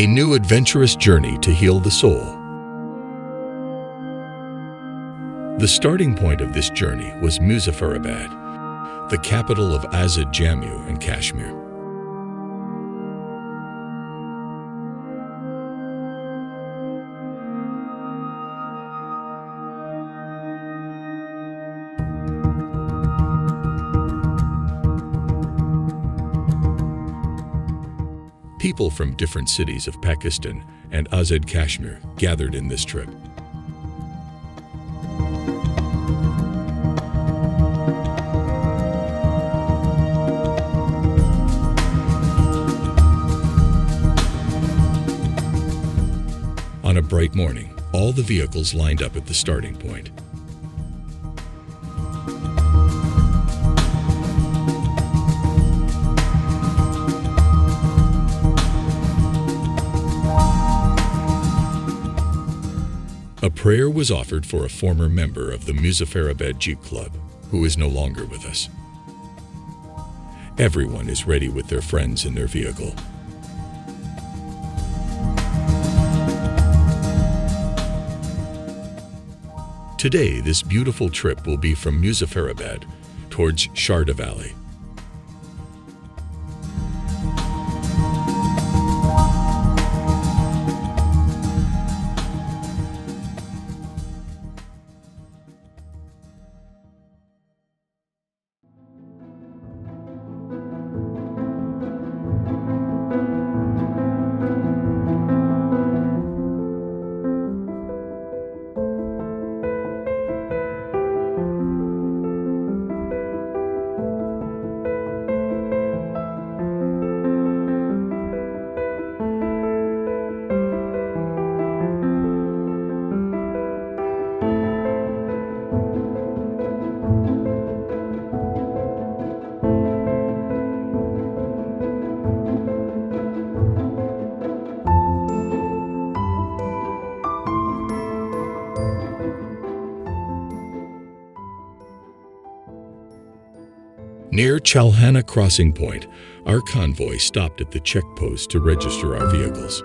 A new adventurous journey to heal the soul. The starting point of this journey was Muzaffarabad, the capital of Azad Jammu in Kashmir. People from different cities of Pakistan and Azad Kashmir gathered in this trip. On a bright morning, all the vehicles lined up at the starting point. A prayer was offered for a former member of the Muzaffarabad Jeep Club, who is no longer with us. Everyone is ready with their friends in their vehicle. Today, this beautiful trip will be from Muzaffarabad towards Sharda Valley. Near Chalhana crossing point, our convoy stopped at the checkpost to register our vehicles.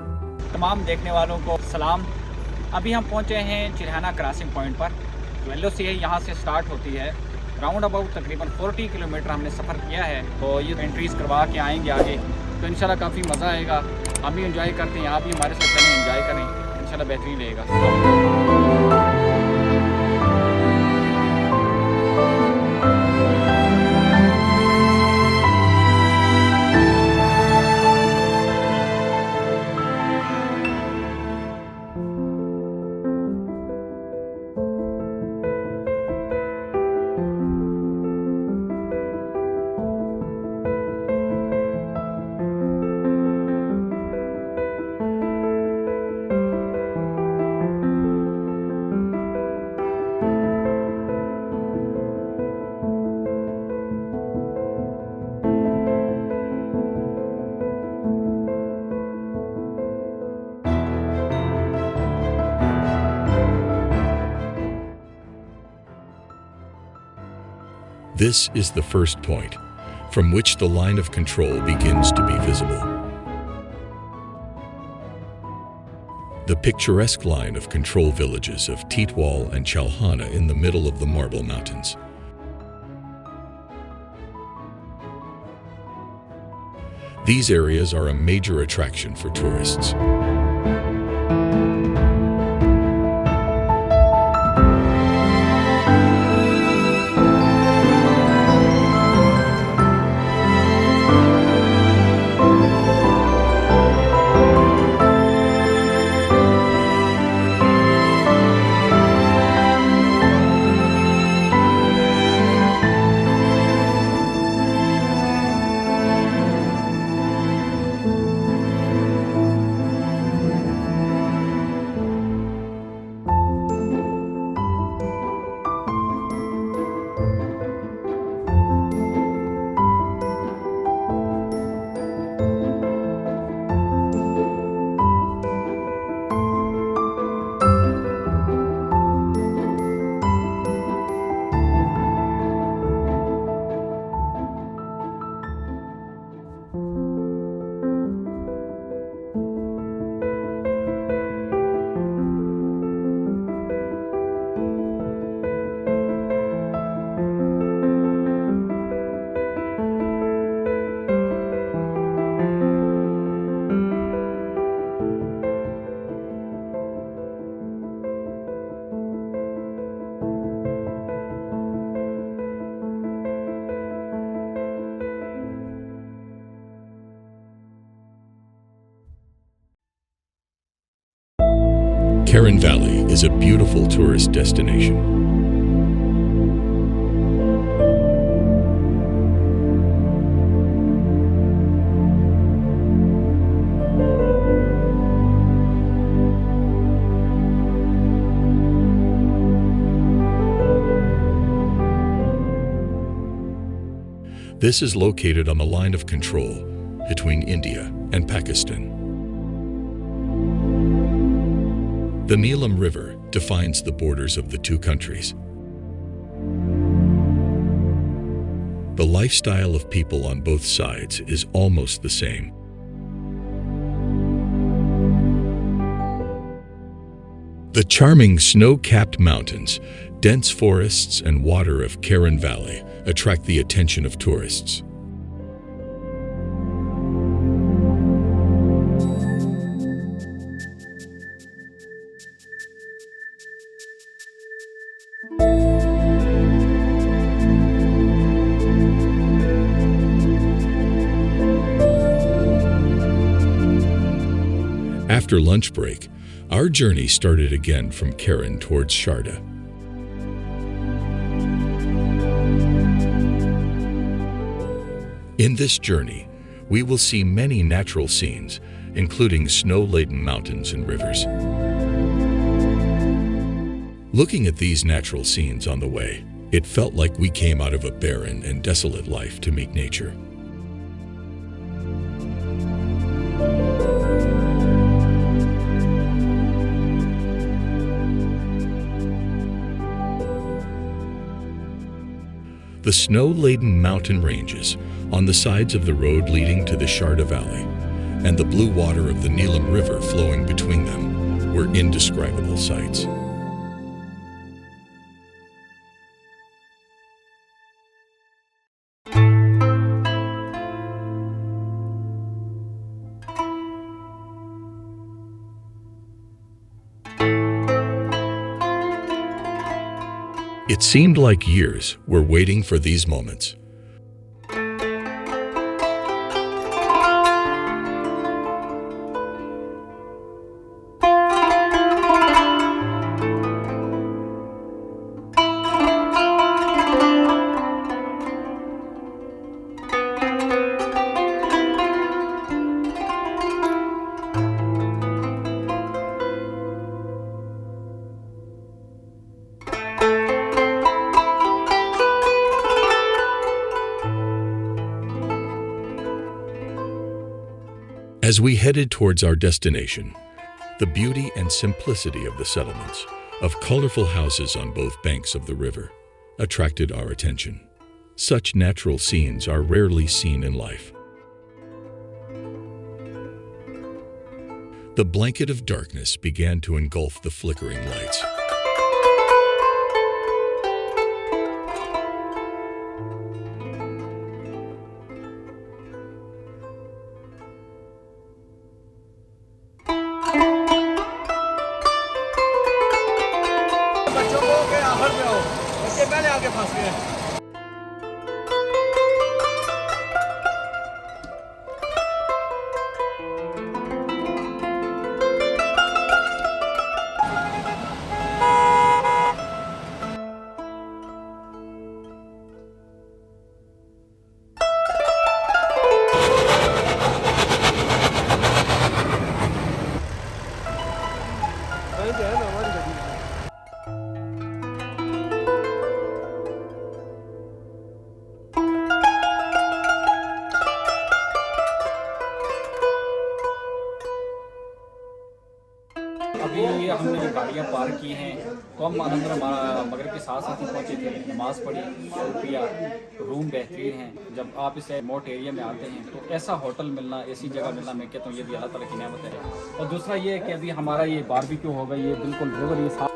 तमाम देखने वालों को सलाम। अभी हम पहुंचे हैं Chilhana crossing point पर। जो एलओसी है यहाँ से स्टार्ट होती है। राउंड अबाउट तकरीबन 40 किलोमीटर हमने सफ़र किया है, तो ये एंट्रीज करवा के आएंगे आगे, तो इंशाल्लाह काफ़ी मज़ा आएगा। हम भी एंजॉय करते हैं, आप भी हमारे साथ चलें, एंजॉय करें, इंशाल्लाह बेहतरीन रहेगा। This is the first point, from which the line of control begins to be visible. The picturesque line of control villages of Titwal and Chalhana in the middle of the Marble Mountains. These areas are a major attraction for tourists. Karen Valley is a beautiful tourist destination. This is located on the line of control between India and Pakistan. The Neelum River defines the borders of the two countries. The lifestyle of people on both sides is almost the same. The charming snow-capped mountains, dense forests, and water of Karen Valley attract the attention of tourists. After lunch break, our journey started again from Karen towards Sharda. In this journey, we will see many natural scenes, including snow-laden mountains and rivers. Looking at these natural scenes on the way, it felt like we came out of a barren and desolate life to meet nature. The snow-laden mountain ranges on the sides of the road leading to the Sharda Valley and the blue water of the Neelum River flowing between them were indescribable sights. It seemed like years were waiting for these moments. As we headed towards our destination, the beauty and simplicity of the settlements, of colorful houses on both banks of the river, attracted our attention. Such natural scenes are rarely seen in life. The blanket of darkness began to engulf the flickering lights. अभी हमने जो गाड़ियाँ park की हैं तो हम मगरब के साथ साथ ही पहुँचे थे, नमाज़ पढ़ी, सो पिया। रूम बेहतरीन हैं। जब आप इस रिमोट एरिया में आते हैं तो ऐसा होटल मिलना, ऐसी जगह मिलना, मैं कहता हूँ ये भी अल्लाह ताला की नेमत है। और दूसरा ये है कि अभी हमारा ये बारबेक्यू होगा, ये बिल्कुल रिवर ये साफ।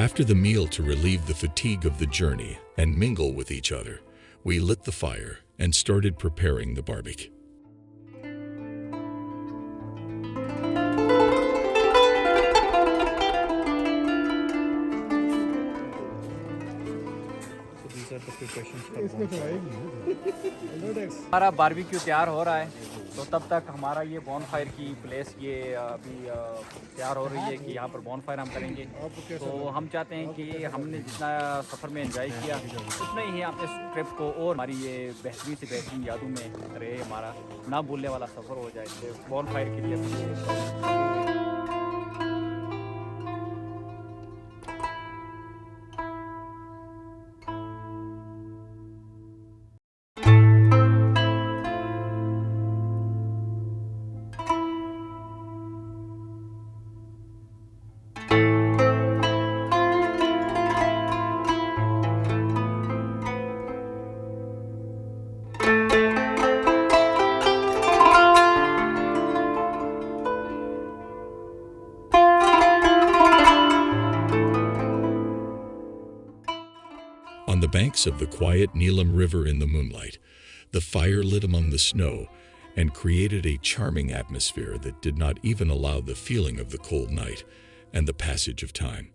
After the meal, to relieve the fatigue of the journey and mingle with each other, we lit the fire and started preparing the barbecue. इसमें तो आएगी हमारा बारबेक्यू तैयार हो रहा है, तो तब तक हमारा ये बॉनफायर की प्लेस ये अभी तैयार हो रही है कि यहाँ पर बॉनफायर हम करेंगे। तो हम चाहते हैं कि हमने जितना सफ़र में एंजॉय किया उतना ही हम इस ट्रिप को और हमारी ये बेहतरीन से बेहतरीन यादों में रहे, हमारा ना भूलने वाला सफ़र हो जाए। तो बॉनफायर के लिए On the banks of the quiet Neelum River in the moonlight, the fire lit among the snow and created a charming atmosphere that did not even allow the feeling of the cold night and the passage of time.